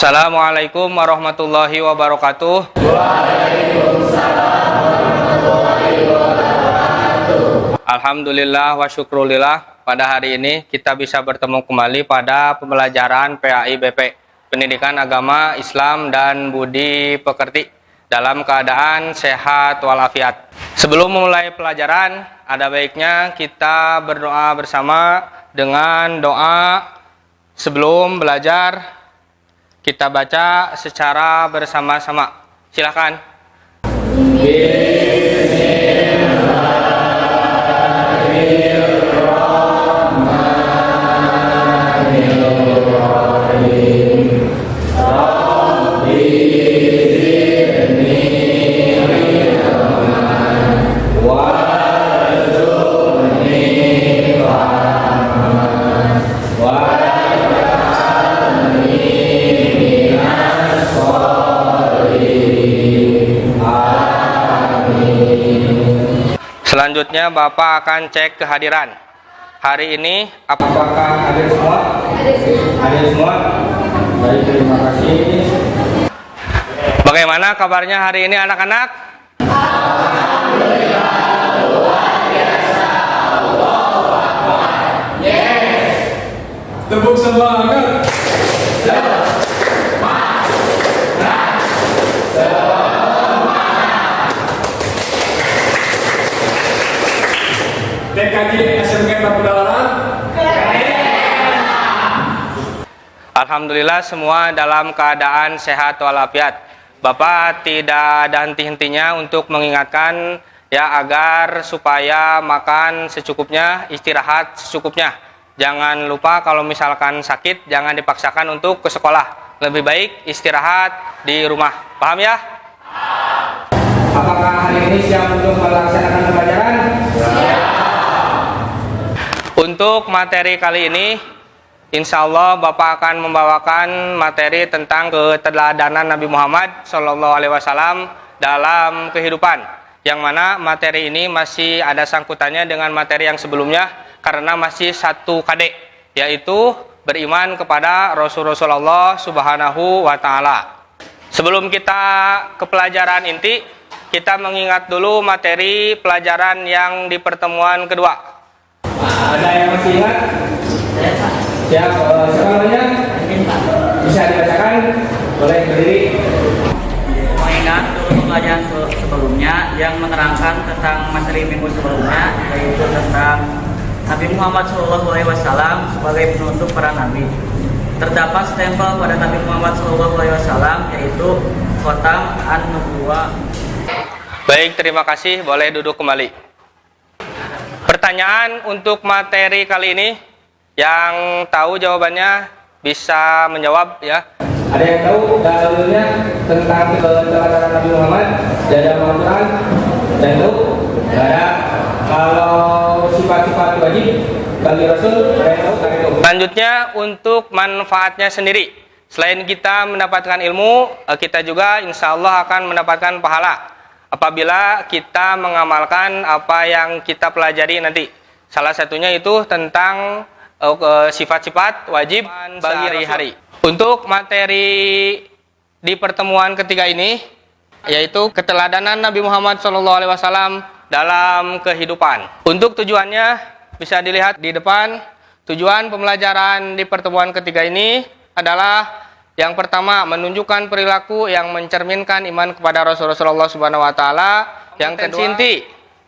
Assalamualaikum warahmatullahi wabarakatuh. Waalaikumsalam warahmatullahi wabarakatuh. Alhamdulillah wa syukrulillah, pada hari ini kita bisa bertemu kembali pada pembelajaran PAI-BP, Pendidikan Agama, Islam, dan Budi Pekerti, dalam keadaan sehat walafiat. Sebelum memulai pelajaran, ada baiknya kita berdoa bersama dengan doa sebelum belajar. Kita baca secara bersama-sama. Silakan. Selanjutnya Bapak akan cek kehadiran. Hari ini apakah hadir semua? Hadir semua. Baik, terima kasih. Bagaimana kabarnya hari ini anak-anak? Alhamdulillah, luar biasa. Allahu Akbar. Yes. Tepuk semangat. TKJ SMK Pedalaran. Alhamdulillah semua dalam keadaan sehat walafiat. Bapak tidak ada henti-hentinya untuk mengingatkan ya agar supaya makan secukupnya, istirahat secukupnya. Jangan lupa kalau misalkan sakit jangan dipaksakan untuk ke sekolah. Lebih baik istirahat di rumah. Paham ya? Apakah hari ini siap untuk melaksanakan pelajaran? Siap. Untuk materi kali ini, insya Allah Bapak akan membawakan materi tentang keteladanan Nabi Muhammad SAW dalam kehidupan. Yang mana materi ini masih ada sangkutannya dengan materi yang sebelumnya karena masih satu KD, yaitu beriman kepada Rasulullah Subhanahu wa Ta'ala. Sebelum kita ke pelajaran inti, kita mengingat dulu materi pelajaran yang di pertemuan kedua. Ada yang masih ingat? Siap, siapa namanya? Bisa dibacakan? Boleh berdiri. Mengingat dulu pembelajaran sebelumnya yang menerangkan tentang materi minggu sebelumnya, yaitu tentang Nabi Muhammad SAW sebagai penutup para nabi. Terdapat stempel pada Nabi Muhammad SAW, yaitu Khotam an-Nubuwah. Baik, terima kasih. Boleh duduk kembali. Pertanyaan untuk materi kali ini, yang tahu jawabannya bisa menjawab ya. Ada yang tahu dalilnya tentang keteladanan Nabi Muhammad dalam Al-Quran? Dan itu nggak ada. Kalau sifat-sifat wajib bagi Rasul, ada yang tahu? Itu. Selanjutnya untuk manfaatnya sendiri. Selain kita mendapatkan ilmu, kita juga insya Allah akan mendapatkan pahala apabila kita mengamalkan apa yang kita pelajari nanti. Salah satunya itu tentang sifat-sifat wajib bagi hari-hari. Untuk materi di pertemuan ketiga ini, yaitu keteladanan Nabi Muhammad SAW dalam kehidupan. Untuk tujuannya bisa dilihat di depan. Tujuan pembelajaran di pertemuan ketiga ini adalah yang pertama, menunjukkan perilaku yang mencerminkan iman kepada Rasulullah Subhanahu wa Ta'ala. Yang kedua,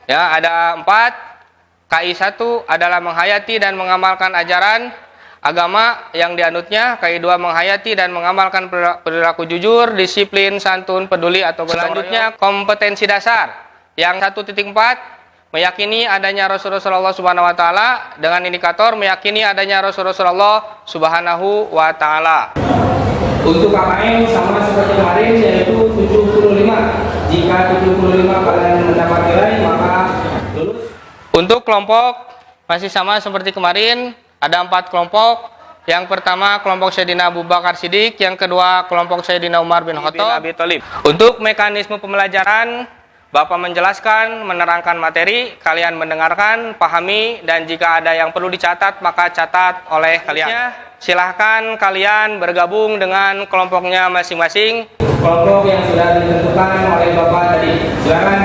ya, ada 4. KI1 adalah menghayati dan mengamalkan ajaran agama yang dianutnya. KI2 menghayati dan mengamalkan perilaku jujur, disiplin, santun, peduli atau gotong royong. Selanjutnya, kompetensi dasar. Yang 1.4, meyakini adanya Rasulullah Subhanahu wa Ta'ala dengan indikator meyakini adanya Rasulullah Subhanahu wa Ta'ala. Untuk KKM sama seperti kemarin, yaitu 75. Jika 75 kalian mendapat nilai, maka lulus. Untuk kelompok masih sama seperti kemarin, ada 4 kelompok. Yang pertama kelompok Sayyidina Abu Bakar Siddiq, yang kedua kelompok Sayyidina Umar bin Khattab. Untuk mekanisme pembelajaran, Bapak menjelaskan, menerangkan materi, kalian mendengarkan, pahami, dan jika ada yang perlu dicatat, maka catat oleh kalian. Silahkan kalian bergabung dengan kelompoknya masing-masing. Kelompok yang sudah ditentukan oleh Bapak tadi. Silakan.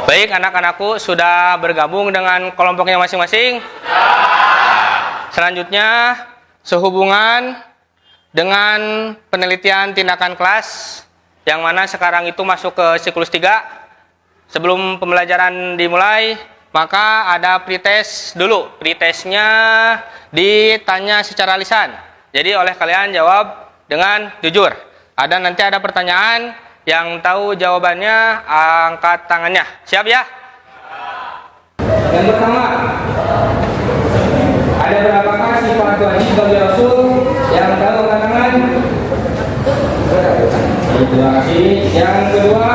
Baik, anak-anakku sudah bergabung dengan kelompoknya masing-masing. Selanjutnya, sehubungan dengan penelitian tindakan kelas, yang mana sekarang itu masuk ke siklus 3. Sebelum pembelajaran dimulai, maka ada pretest dulu. Pretestnya ditanya secara lisan. Jadi oleh kalian jawab dengan jujur. Nanti ada pertanyaan. Yang tahu jawabannya angkat tangannya. Siap ya? Yang pertama, ada berapakah sifat wajib bagi Rasul? Yang tahu angkat tangan? Terima kasih. Yang kedua,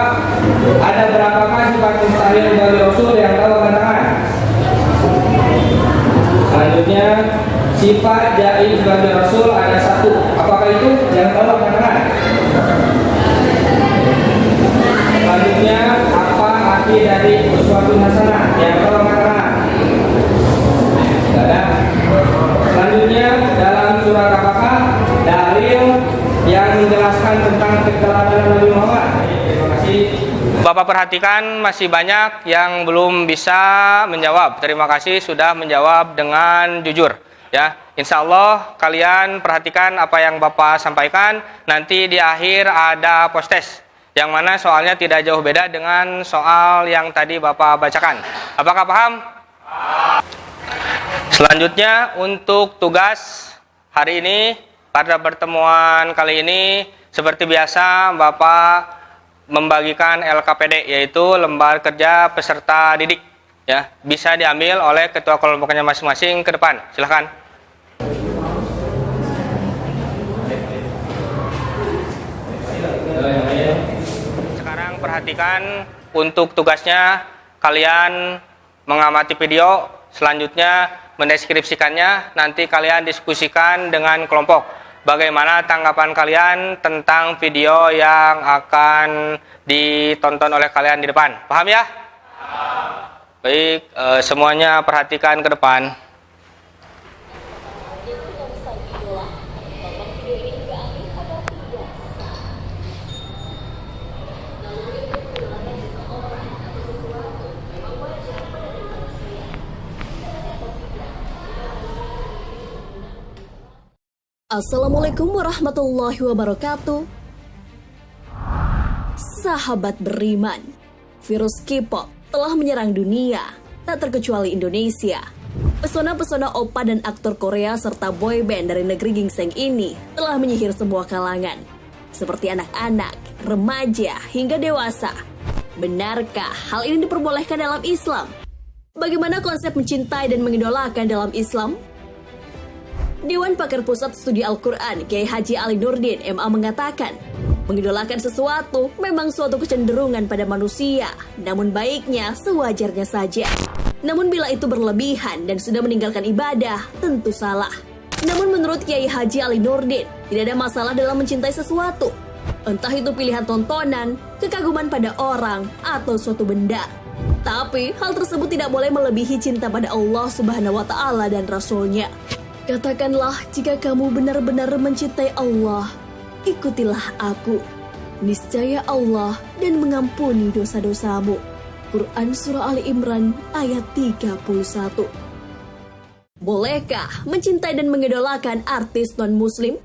ada berapakah sifat mustahil bagi Rasul? Yang tahu angkat tangan? Selanjutnya, sifat jaiz bagi Rasul ada 1. Apakah itu? Yang tahu angkat tangan? Selanjutnya, apa arti dari uswatun hasanah? Yang tahu angkat tangan? Tidak ada. Selanjutnya, dalam surat apakah dalil yang menjelaskan tentang keteladanan Nabi Muhammad? Terima kasih. Bapak perhatikan masih banyak yang belum bisa menjawab. Terima kasih sudah menjawab dengan jujur. Ya, insya Allah kalian perhatikan apa yang Bapak sampaikan. Nanti di akhir ada post-test, yang mana soalnya tidak jauh beda dengan soal yang tadi Bapak bacakan. Apakah paham? Selanjutnya untuk tugas hari ini, pada pertemuan kali ini, seperti biasa Bapak membagikan LKPD, yaitu lembar kerja peserta didik. Ya, bisa diambil oleh ketua kelompoknya masing-masing ke depan. Silahkan. Perhatikan untuk tugasnya, kalian mengamati video, selanjutnya mendeskripsikannya, nanti kalian diskusikan dengan kelompok. Bagaimana tanggapan kalian tentang video yang akan ditonton oleh kalian di depan? Paham ya? Baik, semuanya perhatikan ke depan. Assalamualaikum warahmatullahi wabarakatuh. Sahabat beriman, virus K-pop telah menyerang dunia, tak terkecuali Indonesia. Pesona-pesona oppa dan aktor Korea serta boyband dari negeri gingseng ini telah menyihir semua kalangan, seperti anak-anak, remaja, hingga dewasa. Benarkah hal ini diperbolehkan dalam Islam? Bagaimana konsep mencintai dan mengidolakan dalam Islam? Dewan Pakar Pusat Studi Al-Quran Kiai Haji Ali Nurdin MA mengatakan, mengidolakan sesuatu memang suatu kecenderungan pada manusia, namun baiknya sewajarnya saja. Namun bila itu berlebihan dan sudah meninggalkan ibadah, tentu salah. Namun menurut Kiai Haji Ali Nurdin, tidak ada masalah dalam mencintai sesuatu. Entah itu pilihan tontonan, kekaguman pada orang, atau suatu benda. Tapi hal tersebut tidak boleh melebihi cinta pada Allah Subhanahu wa Ta'ala dan Rasul-Nya. Katakanlah jika kamu benar-benar mencintai Allah, ikutilah aku. Niscaya Allah dan mengampuni dosa-dosamu. Quran Surah Ali Imran ayat 31. Bolehkah mencintai dan mengidolakan artis non-muslim?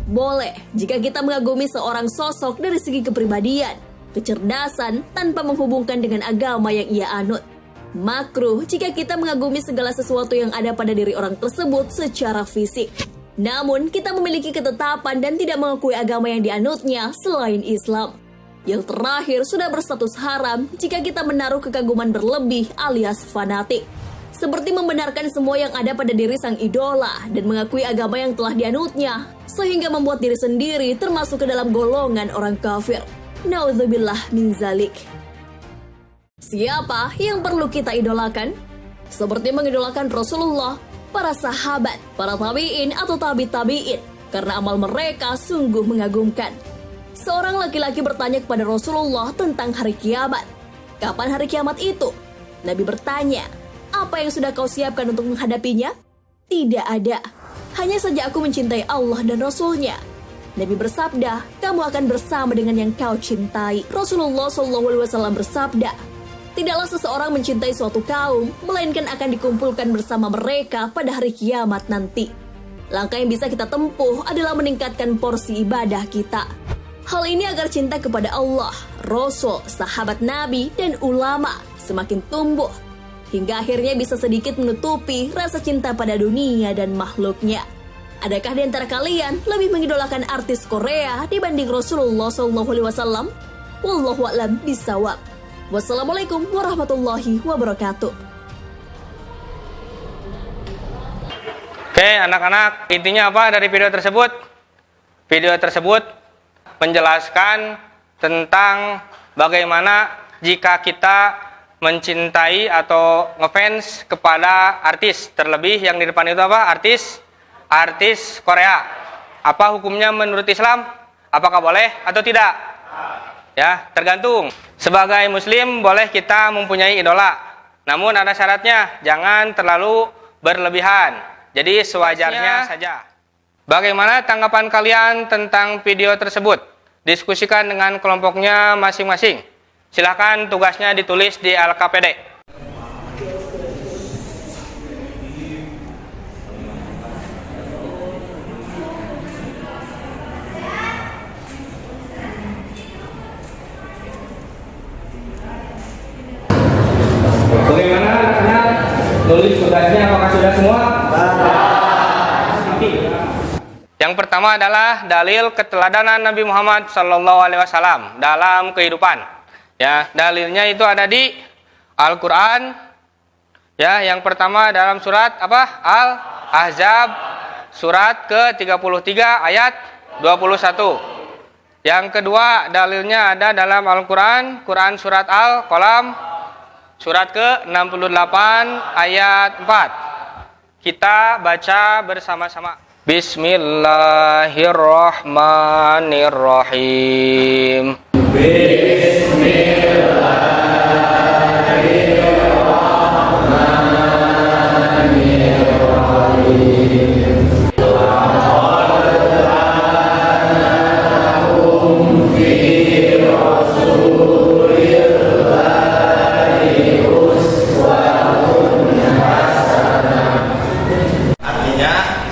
Boleh jika kita mengagumi seorang sosok dari segi kepribadian, kecerdasan tanpa menghubungkan dengan agama yang ia anut. Makruh jika kita mengagumi segala sesuatu yang ada pada diri orang tersebut secara fisik. Namun kita memiliki ketetapan dan tidak mengakui agama yang dianutnya selain Islam. Yang terakhir sudah berstatus haram jika kita menaruh kekaguman berlebih alias fanatik. Seperti membenarkan semua yang ada pada diri sang idola dan mengakui agama yang telah dianutnya, sehingga membuat diri sendiri termasuk ke dalam golongan orang kafir. Nauzubillah min zalik. Siapa yang perlu kita idolakan? seperti mengidolakan Rasulullah, para sahabat, para tabi'in atau tabi-tabi'in, karena amal mereka sungguh mengagumkan. Seorang laki-laki bertanya kepada Rasulullah tentang hari kiamat. Kapan hari kiamat itu? Nabi bertanya, apa yang sudah kau siapkan untuk menghadapinya? Tidak ada. Hanya saja aku mencintai Allah dan Rasul-Nya. Nabi bersabda, kamu akan bersama dengan yang kau cintai. Rasulullah SAW bersabda, tidaklah seseorang mencintai suatu kaum, melainkan akan dikumpulkan bersama mereka pada hari kiamat nanti. Langkah yang bisa kita tempuh adalah meningkatkan porsi ibadah kita. Hal ini agar cinta kepada Allah, Rasul, sahabat Nabi, dan ulama semakin tumbuh, hingga akhirnya bisa sedikit menutupi rasa cinta pada dunia dan makhluknya. Adakah di antara kalian lebih mengidolakan artis Korea dibanding Rasulullah SAW? Wallahu a'lam bishawab. Wassalamualaikum warahmatullahi wabarakatuh. Oke, anak-anak, intinya apa dari video tersebut? Video tersebut menjelaskan tentang bagaimana jika kita mencintai atau ngefans kepada artis. Terlebih yang di depan itu apa? Artis Korea. Apa hukumnya menurut Islam? Apakah boleh atau tidak? Ya, tergantung. Sebagai muslim boleh kita mempunyai idola. Namun ada syaratnya, jangan terlalu berlebihan. Jadi sewajarnya saja. Bagaimana tanggapan kalian tentang video tersebut? Diskusikan dengan kelompoknya masing-masing. Silakan tugasnya ditulis di LKPD. Bagaimana anak-anak tulis tugasnya, apakah sudah semua? Yang pertama adalah dalil keteladanan Nabi Muhammad SAW dalam kehidupan. Ya, dalilnya itu ada di Al-Quran. Ya, yang pertama dalam surat apa? Al-Ahzab surat ke-33 ayat 21. Yang kedua dalilnya ada dalam Al-Quran, Quran surat Al-Qalam surat ke-68 ayat 4. Kita baca bersama-sama. Bismillahirrahmanirrahim.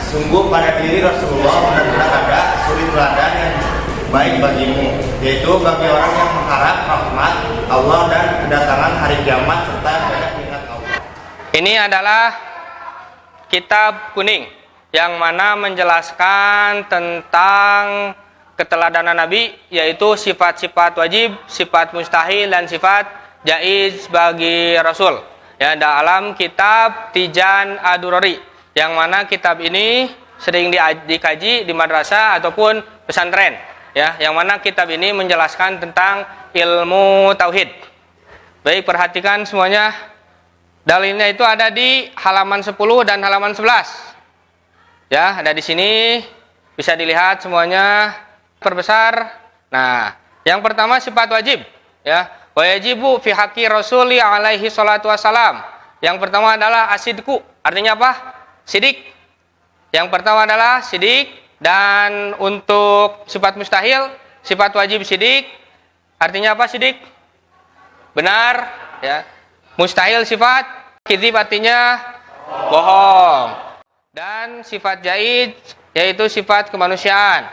Sungguh pada diri Rasulullah benar-benar ada suri teladan yang baik bagimu, yaitu bagi orang yang mengharap rahmat Allah dan kedatangan hari kiamat serta banyak ingat Allah. Ini adalah kitab kuning yang mana menjelaskan tentang keteladanan Nabi, yaitu sifat-sifat wajib, sifat mustahil, dan sifat jaiz bagi Rasul. Ya, dalam kitab Tijan Ad-Durari, yang mana kitab ini sering dikaji di madrasah ataupun pesantren, ya, yang mana kitab ini menjelaskan tentang ilmu tauhid. Baik, perhatikan semuanya. Dalilnya itu ada di halaman 10 dan halaman 11. Ya, ada di sini, bisa dilihat semuanya, perbesar. Nah, yang pertama sifat wajib, ya. Wajibu fi haqqi Rasuli alaihi salatu wassalam. Yang pertama adalah asidku. Artinya apa? Sidik. Yang pertama adalah sidik. Dan untuk sifat mustahil, sifat wajib sidik. Artinya apa sidik? Benar, ya. Mustahil sifat kadzib, artinya bohong. Dan sifat jaiz yaitu sifat kemanusiaan.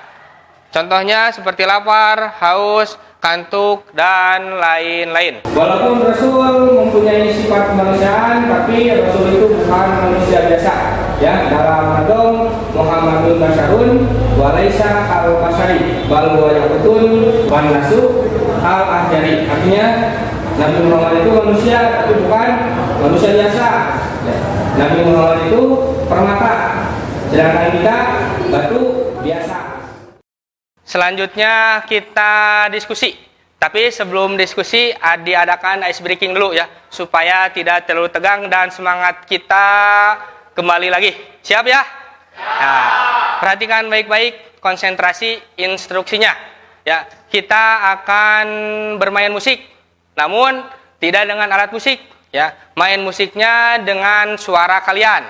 Contohnya seperti lapar, haus, kantuk, dan lain-lain. Walaupun Rasul mempunyai sifat kemanusiaan, tapi Rasul itu bukan manusia biasa. Ya, dalam hadis Muhammadun basyarun wa laisa al-basyari bal huwa yaqutun wan nasu al-ahjari. Artinya Nabi Muhammad itu manusia tapi bukan manusia biasa. Ya. Nabi Muhammad itu permata, sedangkan kita batu biasa. Selanjutnya kita diskusi Tapi sebelum diskusi diadakan ice breaking dulu ya, supaya tidak terlalu tegang dan semangat kita kembali lagi. Siap ya? Nah, perhatikan baik-baik, konsentrasi instruksinya. Ya, kita akan bermain musik, namun tidak dengan alat musik. Ya, main musiknya dengan suara kalian.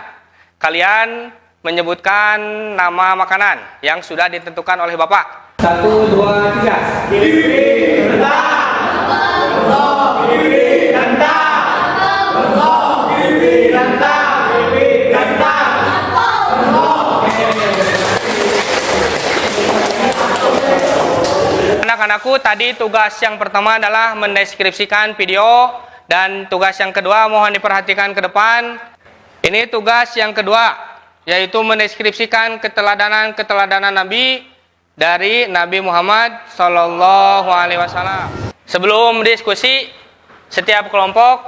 Kalian menyebutkan nama makanan yang sudah ditentukan oleh Bapak. 1, 2, 3. Kiri, rentang. Kiri, rentang. Kiri, rentang. Kiri, rentang. Anak-anakku, tadi tugas yang pertama adalah mendeskripsikan video, dan tugas yang kedua mohon diperhatikan ke depan. Ini tugas yang kedua, yaitu mendeskripsikan keteladanan Nabi dari Nabi Muhammad Sallallahu Alaihi Wasallam. Sebelum diskusi, setiap kelompok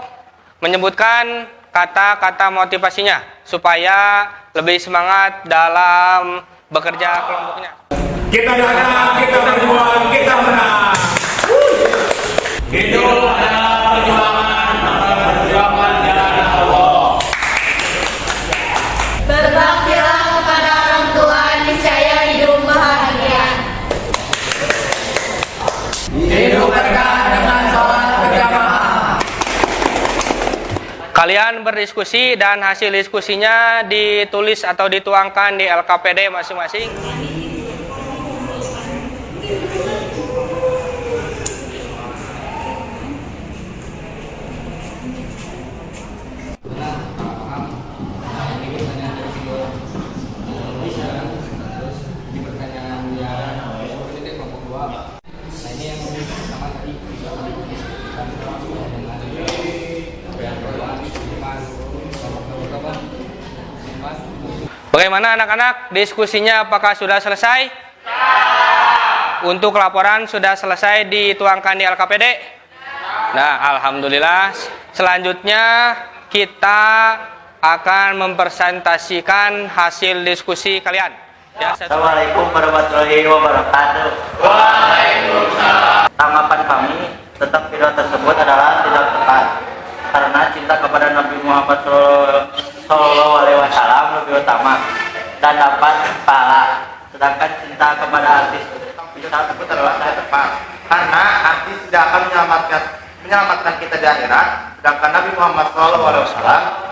menyebutkan kata-kata motivasinya supaya lebih semangat dalam bekerja kelompoknya. Kita datang, kita berjuang, kita menang. Hidup adalah perjuangan, perjuangan jalan Allah. Berbaktilah kepada orang tua, niscaya hidup bahagia. Hidup berkah dengan sholat berjamaah. Kalian berdiskusi dan hasil diskusinya ditulis atau dituangkan di LKPD masing-masing. Bagaimana anak-anak? Diskusinya apakah sudah selesai? Untuk laporan sudah selesai dituangkan di LKPD? Nah, alhamdulillah. Selanjutnya kita akan mempresentasikan hasil diskusi kalian. Ya, Assalamualaikum warahmatullahi wabarakatuh. Waalaikumsalam. Tanggapan kami tentang video tersebut adalah tidak tepat karena cinta kepada Nabi Muhammad Sallallahu Alaihi Wasallam lebih utama dan dapat pahala, sedangkan cinta kepada artis Video tersebut adalah tidak tepat karena artis tidak akan menyelamatkan kita di akhirat, sedangkan Nabi Muhammad SAW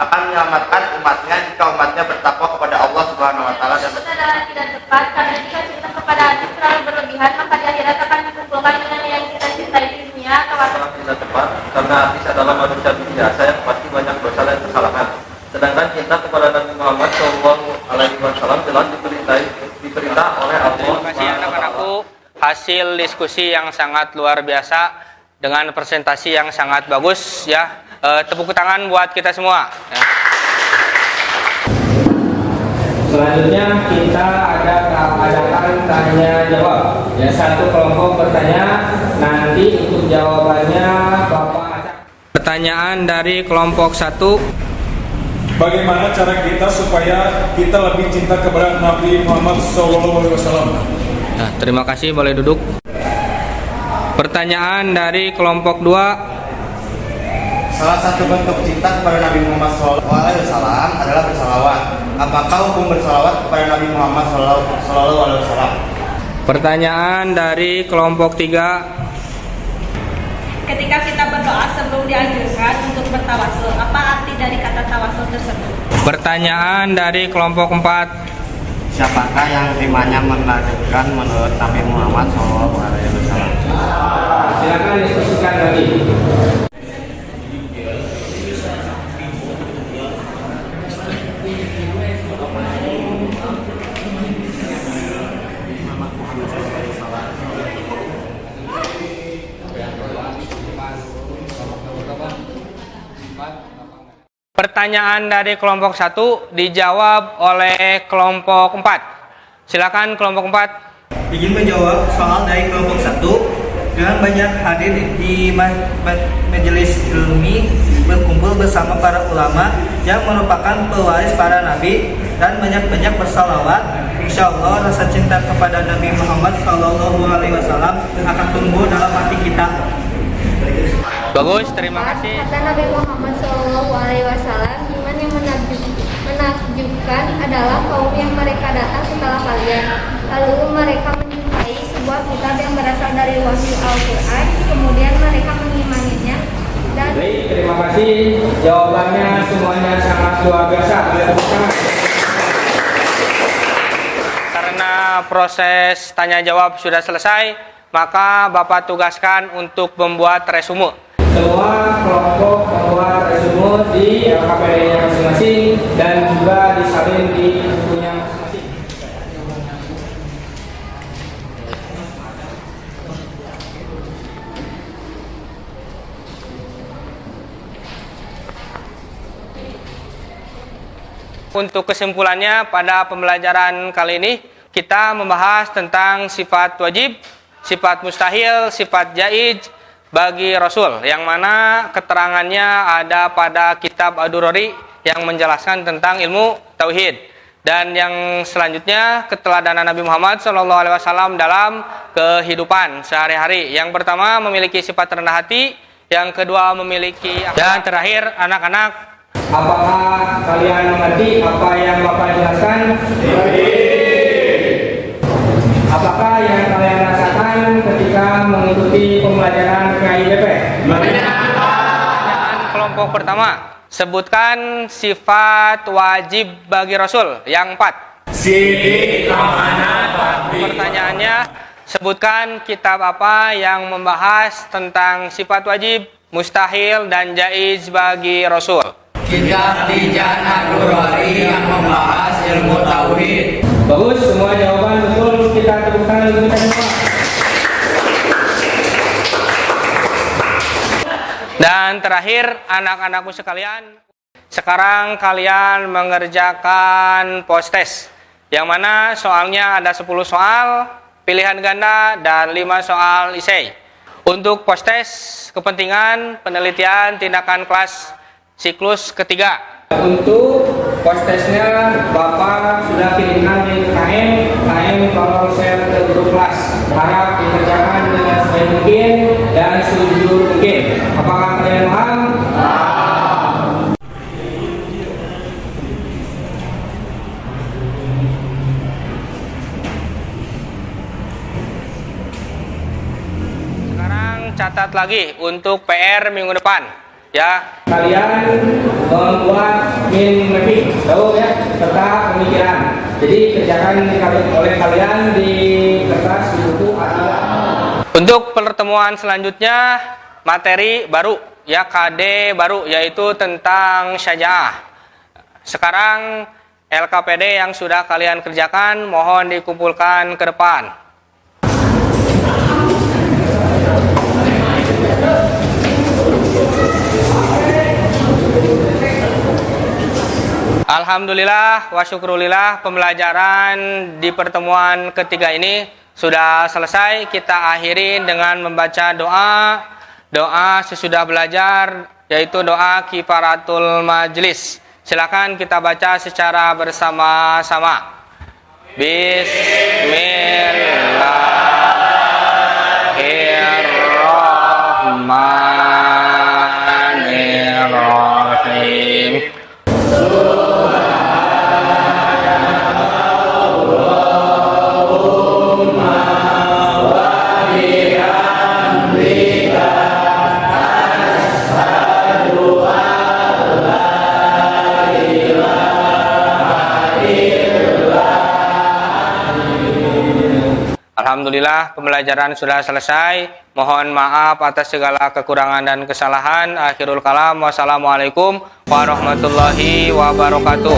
akan menyelamatkan umatnya jika umatnya bertakwa kepada Allah Subhanahu Wa Taala. Dan Tersebut adalah tidak tepat karena jika cinta kepada artis terlalu berlebihan, maka di akhirat akan dikumpulkan dengan yang kita cintai di dunia atau tidak tepat karena artis adalah manusia biasa yang pasti banyak dosa dan kesalahan. Sedangkan cinta kepada Nabi Muhammad SAW jelas diperintah oleh Allah. Terima kasih anak-anakku. Hasil diskusi yang sangat luar biasa dengan presentasi yang sangat bagus ya. Tepuk tangan buat kita semua. Ya. Selanjutnya kita adakan tanya jawab. Ya, satu kelompok bertanya, nanti untuk jawabannya Bapak acak. Pertanyaan dari kelompok 1. Bagaimana cara kita supaya kita lebih cinta kepada Nabi Muhammad SAW? Nah, terima kasih, boleh duduk. Pertanyaan dari kelompok 2. Salah satu bentuk cinta kepada Nabi Muhammad SAW adalah bersalawat. Apakah hukum bersalawat kepada Nabi Muhammad SAW? Pertanyaan dari kelompok 3. ketika kita berdoa sebelum dianjurkan untuk bertawasul, apa arti dari kata tawasul tersebut? Pertanyaan dari kelompok 4. Siapakah yang imannya melanjutkan menurut Nabi Muhammad SAW? Silakan diskusikan lagi. Pertanyaan dari kelompok 1 dijawab oleh kelompok 4. Silakan kelompok 4. Izin menjawab soal dari kelompok 1. Dengan banyak hadir di majelis ilmi, berkumpul bersama para ulama yang merupakan pewaris para nabi, dan banyak-banyak bersalawat, insya Allah rasa cinta kepada Nabi Muhammad SAW akan tumbuh dalam hati kita. Bagus, terima kasih. Kata Nabi Muhammad SAW, iman yang menakjubkan adalah kaum yang mereka datang setelah kalian. Lalu mereka menjumpai sebuah kitab yang berasal dari wahyu Al-Quran, kemudian mereka mengimaninya. Dan Baik, terima kasih. Jawabannya semuanya sangat luar biasa. Karena proses tanya jawab sudah selesai, maka Bapak tugaskan untuk membuat resume. Semua kelompok membuat resume di LKPD-nya masing-masing dan juga disalin di bukunya masing-masing. Untuk kesimpulannya, pada pembelajaran kali ini kita membahas tentang sifat wajib, sifat mustahil, sifat jaiz bagi Rasul, yang mana keterangannya ada pada kitab Ad-Durari yang menjelaskan tentang ilmu tauhid. Dan yang selanjutnya keteladanan Nabi Muhammad SAW dalam kehidupan sehari-hari. Yang pertama memiliki sifat rendah hati, yang kedua memiliki, dan terakhir anak-anak, apakah kalian mengerti apa yang Bapak jelaskan? Apakah yang kalian rasakan ketika mengikuti pembelajaran KIDP? Pertanyaan kelompok pertama, sebutkan sifat wajib bagi Rasul yang 4. Sidik, amanah, Pertanyaannya, sebutkan kitab apa yang membahas tentang sifat wajib, mustahil, dan jaiz bagi Rasul. Kitab Tijan Ad-Durari yang membahas ilmu tauhid. Bagus, semua jawaban betul. Kita tepukkan untuk kita semua. Dan terakhir, anak-anakku sekalian, sekarang kalian mengerjakan post test, yang mana soalnya ada 10 soal pilihan ganda dan 5 soal esai. Untuk post test, kepentingan penelitian tindakan kelas siklus ketiga. Untuk post testnya Bapak sudah kirimkan link KM tolong share ke grup kelas. Harap dikerjakan dengan sebaik mungkin dan sejujur mungkin. Apakah kalian paham? Sekarang catat lagi untuk PR minggu depan. Ya, kalian membuat min mapping, tahu ya, serta pemikiran. Jadi kerjakan oleh kalian di kertas, di buku atau. Untuk pertemuan selanjutnya materi baru, ya KD baru, yaitu tentang syaja'ah. Sekarang LKPD yang sudah kalian kerjakan mohon dikumpulkan ke depan. Alhamdulillah wa syukrulillah, pembelajaran di pertemuan ketiga ini sudah selesai. Kita akhiri dengan membaca doa sesudah belajar, yaitu doa kifaratul majlis. Silakan kita baca secara bersama-sama. Bismillahirrahmanirrahim. Alhamdulillah, pembelajaran sudah selesai. Mohon maaf atas segala kekurangan dan kesalahan. Akhirul kalam. Wassalamualaikum warahmatullahi wabarakatuh.